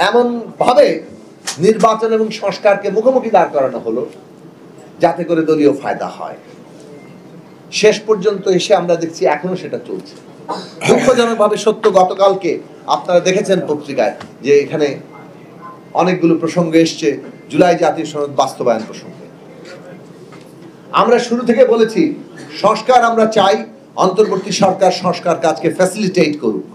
এমন ভাবে নির্বাচন এবং সংস্কারকে মুখোমুখি দাঁড় করানো হলো যাতে করে দলীয় ফায়দা হয়। শেষ পর্যন্ত এসে আমরা দেখছি এখনো সেটা চলছে। দুঃখজনকভাবে সত্য, গতকালকে আপনারা দেখেছেন পত্রিকায় যে এখানে অনেকগুলো প্রসঙ্গ এসছে জুলাই জাতীয় সনদ বাস্তবায়ন প্রসঙ্গে। আমরা শুরু থেকে বলেছি সংস্কার আমরা চাই, অন্তর্বর্তী সরকার সংস্কার কাজকে ফ্যাসিলিটেট করুক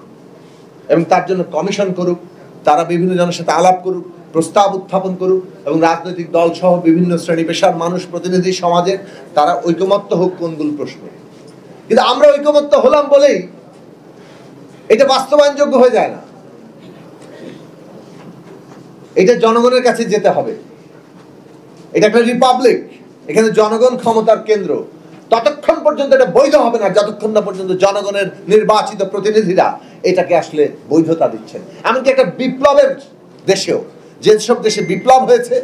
এবং তার জন্য কমিশন করুক, তারা বিভিন্ন জনের সাথে আলাপ করুক, প্রস্তাব উত্থাপন করুক এবং রাজনৈতিক দল সহ বিভিন্ন শ্রেণী পেশার মানুষ, প্রতিনিধি সমাজের তারা ঐকমত্য হোক কোনগুলো প্রশ্নে। কিন্তু আমরা ঐকমত্য হলাম বলেই এটা বাস্তবায়নযোগ্য হয়ে যায় না। এটা জনগণের কাছে যেতে হবে। এটা একটা রিপাবলিক, এখানে জনগণ ক্ষমতার কেন্দ্র। ততক্ষণ পর্যন্ত এটা বৈধ হবে না যতক্ষণ না পর্যন্ত জনগণের নির্বাচিত প্রতিনিধিরা এটাকে আসলে বৈধতা দিচ্ছেন। এমনকি একটা বিপ্লবের দেশেও, যেসব দেশে বিপ্লব হয়েছে,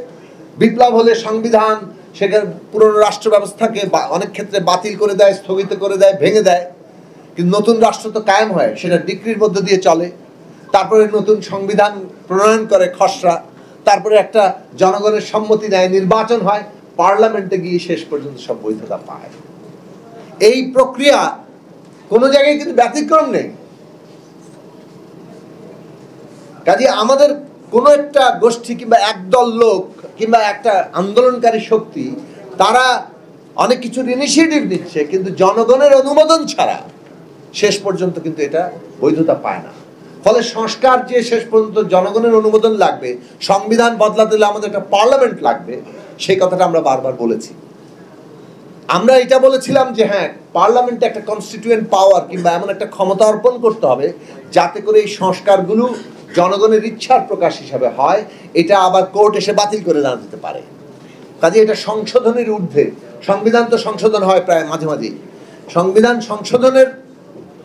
বিপ্লব হলে সংবিধান সেখানে পুরনো রাষ্ট্র ব্যবস্থাকে অনেক ক্ষেত্রে বাতিল করে দেয়, স্থগিত করে দেয়, ভেঙে দেয়। কিন্তু নতুন রাষ্ট্র তো কায়েম হয়, সেটা ডিক্রির মধ্যে দিয়ে চলে। তারপরে নতুন সংবিধান প্রণয়ন করে খসড়া, তারপরে একটা জনগণের সম্মতি নেয়, নির্বাচন হয়, পার্লামেন্টে গিয়ে শেষ পর্যন্ত সব বৈধতা পায়। এই প্রক্রিয়া কোনো জায়গায় কিন্তু ব্যতিক্রম নেই। কাজে আমাদের কোনো একটা গোষ্ঠী কিংবা একদল লোক কিংবা একটা আন্দোলনকারী শক্তি তারা অনেক কিছুর ইনিশিয়েটিভ নিচ্ছে, কিন্তু জনগণের অনুমোদন ছাড়া শেষ পর্যন্ত কিন্তু এটা বৈধতা পায় না। ফলে সংস্কার যে শেষ পর্যন্ত জনগণের অনুমোদন লাগবে, সংবিধান বদলাতে হলে আমাদের একটা পার্লামেন্ট লাগবে, সেই কথাটা আমরা বারবার বলেছি। আমরা এটা বলেছিলাম যে হ্যাঁ, পার্লামেন্টে একটা কনস্টিটিউয়েন্ট পাওয়ার কিংবা এমন একটা ক্ষমতা অর্পণ করতে হবে যাতে করে এই সংস্কারগুলো জনগণের ইচ্ছার প্রকাশ হিসাবে হয়, এটা আবার কোর্ট এসে বাতিল করে না দিতে পারে। কাজে এটা সংশোধনের ঊর্ধ্বে। সংবিধান তো সংশোধন হয় প্রায় মাঝে মাঝেই। সংবিধান সংশোধনের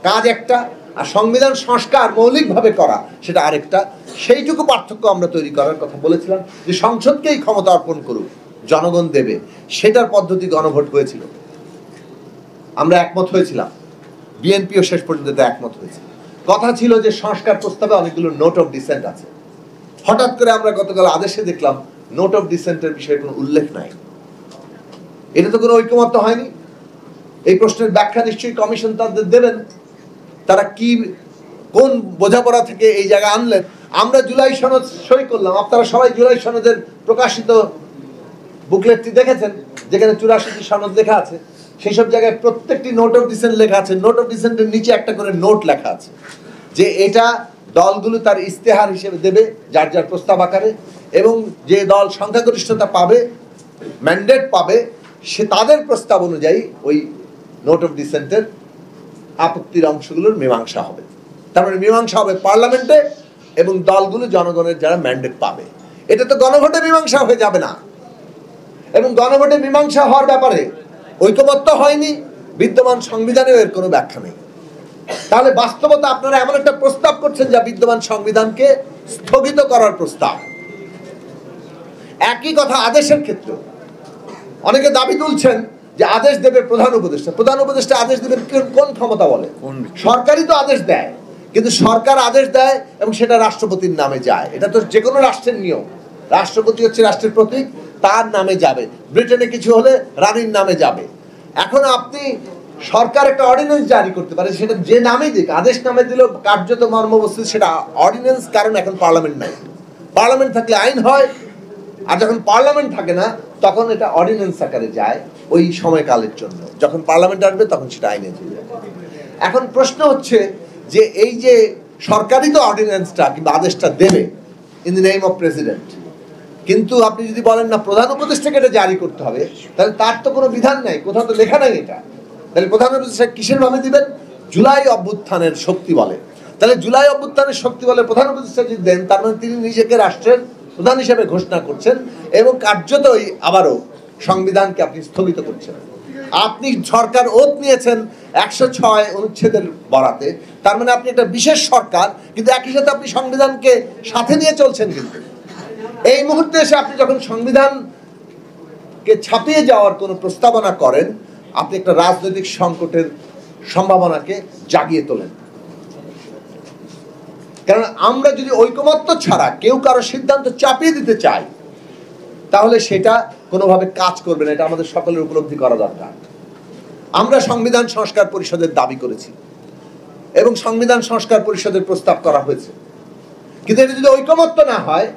কাজ একটা, আর সংবিধান সংস্কার মৌলিকভাবে করা সেটা আরেকটা। সেইটুকু পার্থক্য আমরা তৈরি করার কথা বলেছিলাম যে সংসদকেই ক্ষমতা অর্পণ করুক, জনগণ দেবে। সেটার পদ্ধতি গণভোট হয়েছিল, আমরা একমত হয়েছিলাম, বিএনপিও শেষ পর্যন্ত একমত হয়েছে। কথা ছিল যে সংস্কার প্রস্তাবে অনেকগুলো নোট অফ ডিসেন্ট আছে। হঠাৎ করে আমরা গতকাল আদেশে দেখলাম নোট অফ ডিসেন্টের বিষয়ে কোনো উল্লেখ নাই। এটা তো কোনো ঐকমত্য হয়নি। এই প্রশ্নের ব্যাখ্যা নিশ্চয়ই কমিশন তাদের দেবেন, তারা কি কোন বোঝাপড়া থেকে এই জায়গায় আনলেন। আমরা জুলাই সনদ সই করলাম, আপনারা সবাই জুলাই সনদের প্রকাশিত বুকলেটটি দেখেছেন যেখানে 84টি সনদ লেখা আছে। সেই সব জায়গায় প্রত্যেকটি নোট অফ ডিসেন্ট লেখা আছে। নোট অফ ডিসেন্টের নিচে একটা করে নোট লেখা আছে যে এটা দলগুলো তার ইস্তেহার হিসেবে দেবে যার যার প্রস্তাব আকারে, এবং যে দল সংখ্যাগরিষ্ঠতা পাবে, ম্যান্ডেট পাবে, সে তাদের প্রস্তাব অনুযায়ী ওই নোট অফ ডিসেন্টের আপত্তির অংশগুলোর মীমাংসা হবে। তার মানে মীমাংসা হবে পার্লামেন্টে এবং দলগুলো জনগণের যারা ম্যান্ডেট পাবে। এটা তো গণভোটে মীমাংসা হয়ে যাবে না, এবং গণভোটে মীমাংসা হওয়ার ব্যাপারে ঐকমত্য হয়নি, বিদ্যমান সংবিধানেও এর কোনো ব্যাখ্যা নেই। তাহলে বাস্তবতা আপনারা এমন একটা প্রস্তাব করছেন যা বিদ্যমান সংবিধানকে স্থগিত করার প্রস্তাব। একই কথা আদেশের ক্ষেত্রে অনেকে দাবি তুলছেন যে আদেশ দেবে প্রধান উপদেষ্টা। প্রধান উপদেষ্টা আদেশ দেবেন কোন ক্ষমতা বলে? সরকারই তো আদেশ দেয়, কিন্তু সরকার আদেশ দেয় এবং সেটা রাষ্ট্রপতির নামে যায়। এটা তো যে কোনো রাষ্ট্রের নিয়ম। রাষ্ট্রপতি হচ্ছে রাষ্ট্রের প্রতীক, তার নামে যাবে। ব্রিটেনে কিছু হলে রানীর নামে যাবে। এখন আপনি সরকার একটা অর্ডিন্যান্স জারি করতে পারে, সেটা যে নামেই দিক, আদেশ নামে দিলেও কার্যত মর্মবস্তু সেটা অর্ডিন্যান্স, কারণ এখন পার্লামেন্ট নাই। পার্লামেন্ট থাকলে আইন হয়, আর যখন পার্লামেন্ট থাকে না তখন এটা অর্ডিন্যান্স আকারে যায় ওই সময়কালের জন্য। যখন পার্লামেন্ট আসবে তখন সেটা আইনে চলে যাবে। এখন প্রশ্ন হচ্ছে যে এই যে সরকারই তো অর্ডিন্যান্সটা কিংবা আদেশটা দেবে in the name of president, কিন্তু আপনি যদি বলেন না প্রধান উপদেষ্টাকে এটা জারি করতে হবে, তাহলে তার তো কোনো বিধান নাই, কোথাও তো লেখা নাই এটা। তাহলে প্রধান উপদেষ্টা কিসের ভাবে দিবেন? জুলাই অভ্যুত্থানের শক্তি বলে। তাহলে জুলাই অভ্যুত্থানের শক্তি বলে প্রধান উপদেষ্টা যদি দেন, তার মানে তিনি নিজেকে রাষ্ট্রের প্রধান হিসেবে ঘোষণা করছেন এবং কার্যতই আবারও সংবিধানকে আপনি স্থগিত করছেন। আপনি সরকার ওত নিয়েছেন 106 অনুচ্ছেদের বরাতে, তার মানে আপনি একটা বিশেষ সরকার, কিন্তু একই সাথে আপনি সংবিধানকে সাথে নিয়ে চলছেন। কিন্তু এই মুহূর্তে এসে আপনি যখন সংবিধানকে ছাপিয়ে যাওয়ার কোনো প্রস্তাবনা করেন, আপনি একটা রাজনৈতিক সংকটের সম্ভাবনাকে জাগিয়ে তোলেন। কারণ আমরা যদি ঐকমত্য ছাড়া কেউ কারো সিদ্ধান্ত চাপিয়ে দিতে চাই, তাহলে সেটা কোনোভাবে কাজ করবে না। এটা আমাদের সকলের উপলব্ধি করা দরকার। আমরা সংবিধান সংস্কার পরিষদের দাবি করেছি এবং সংবিধান সংস্কার পরিষদের প্রস্তাব করা হয়েছে, কিন্তু এটা যদি ঐকমত্য না হয়,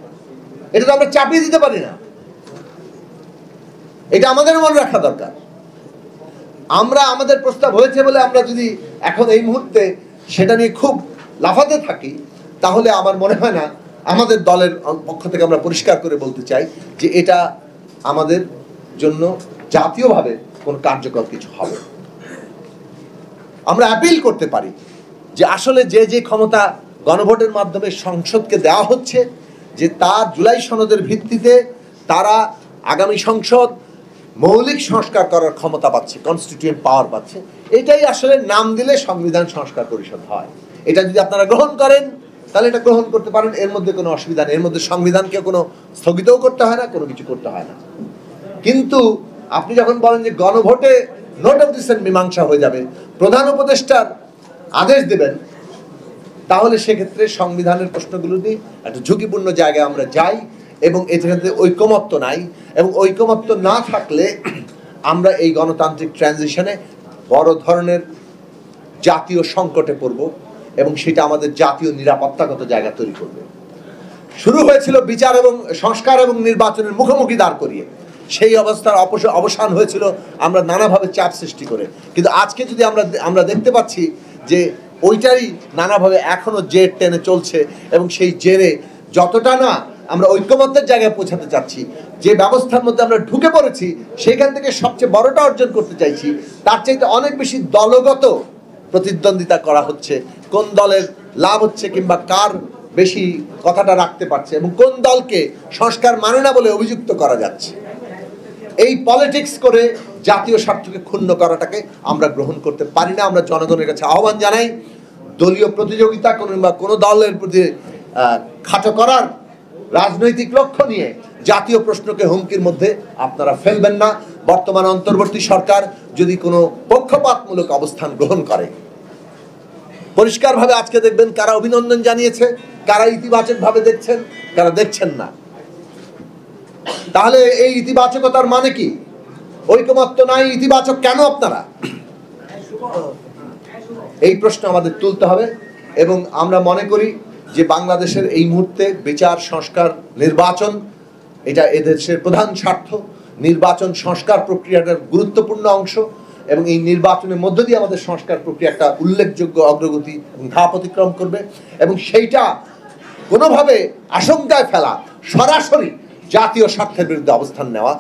এটা তো আমরা চাপিয়ে দিতে পারি না। এটা আমাদের মনে রাখা দরকার। আমরা আমাদের প্রস্তাব হয়েছে বলে আমরা যদি এখন এই মুহূর্তে সেটা নিয়ে খুব লাফাতে থাকি, তাহলে আমার মনে হয় না, আমাদের দলের পক্ষ থেকে আমরা পরিষ্কার করে বলতে চাই যে এটা আমাদের জন্য জাতীয়ভাবে কোন কার্যকর কিছু হবে। আমরা অ্যাপিল করতে পারি যে আসলে যে যে ক্ষমতা গণভোটের মাধ্যমে সংসদকে দেওয়া হচ্ছে, যে তার জুলাই সনদের ভিত্তিতে তারা আগামী সংসদ মৌলিক সংস্কার করার ক্ষমতা পাচ্ছে, কনস্টিটিউয়েন্ট পাওয়ার পাচ্ছে। এটাই আসলে নাম দিলে সংবিধান সংস্কার পরিষদ হয়। এটা যদি আপনারা গ্রহণ করেন, তাহলে এটা গ্রহণ করতে পারেন, এর মধ্যে কোনো অসুবিধা নেই। এর মধ্যে সংবিধানকে কোনো স্থগিতও করতে হয় না, কোনো কিছু করতে হয় না। কিন্তু আপনি যখন বলেন যে গণভোটে নোট অফ ডিসেন্ট মীমাংসা হয়ে যাবে, প্রধান উপদেষ্টার আদেশ দেবেন, তাহলে সেক্ষেত্রে সংবিধানের প্রশ্নগুলো নিয়ে একটা ঝুঁকিপূর্ণ জায়গায় আমরা যাই এবং এক্ষেত্রে ঐকমত্য নাই। এবং ঐকমত্য না থাকলে আমরা এই গণতান্ত্রিক ট্রানজিশনে বড় ধরনের জাতীয় সংকটে পড়ব এবং সেটা আমাদের জাতীয় নিরাপত্তাগত জায়গা তৈরি করবে। শুরু হয়েছিল বিচার এবং সংস্কার এবং নির্বাচনের মুখোমুখি দাঁড় করিয়ে, সেই অবস্থার অবসান হয়েছিল আমরা নানাভাবে চাপ সৃষ্টি করে। কিন্তু আজকে যদি আমরা দেখতে পাচ্ছি যে ওইটাই নানাভাবে এখনো জের টেনে চলছে এবং সেই জেরে যতটা না আমরা ঐক্যমত্যের জায়গায় পৌঁছাতে চাচ্ছি, যে ব্যবস্থার মধ্যে আমরা ঢুকে পড়েছি সেখান থেকে সবচেয়ে বড়টা অর্জন করতে চাইছি, তার চাইতে অনেক বেশি দলগত প্রতিদ্বন্দ্বিতা করা হচ্ছে। কোন দলের লাভ হচ্ছে কিংবা কার বেশি কথাটা রাখতে পারছে এবং কোন দলকে সংস্কার মানে না বলে অভিযুক্ত করা যাচ্ছে। এই পলিটিক্স করে জাতীয় স্বার্থকে ক্ষুণ্ণ করাটাকে আমরা গ্রহণ করতে পারি না। আমরা জনগণের কাছে আহ্বান জানাই, দলীয় প্রতিযোগিতা কিংবা কোনো দলের প্রতি খাটো করার রাজনৈতিক লক্ষ্য নিয়ে জাতীয় প্রশ্নকে হুমকির মধ্যে আপনারা ফেলবেন না। বর্তমান অন্তর্বর্তী সরকার যদি কোনো পক্ষপাতমূলক অবস্থান গ্রহণ করে, পরিষ্কারভাবে আজকে দেখবেন কারা অভিনন্দন জানিয়েছে, কারা ইতিবাচকভাবে দেখছেন, কারা দেখছেন না। তাহলে এই ইতিবাচকতার মানে কি? ঐকমত্য নাই, ইতিবাচক কেন আপনারা? এই প্রশ্ন আমাদের তুলতে হবে। এবং আমরা মনে করি যে বাংলাদেশের এই মুহূর্তে বিচার, সংস্কার, নির্বাচন এটা এদেশের প্রধান স্বার্থ। নির্বাচন সংস্কার প্রক্রিয়াটার গুরুত্বপূর্ণ অংশ এবং এই নির্বাচনের মধ্য দিয়ে আমাদের সংস্কার প্রক্রিয়া একটা উল্লেখযোগ্য অগ্রগতি এবং ধাপ অতিক্রম করবে। এবং সেইটা কোনোভাবে আশঙ্কায় ফেলা, সরাসরি জাতীয় স্বার্থের বিরুদ্ধে অবস্থান নেওয়া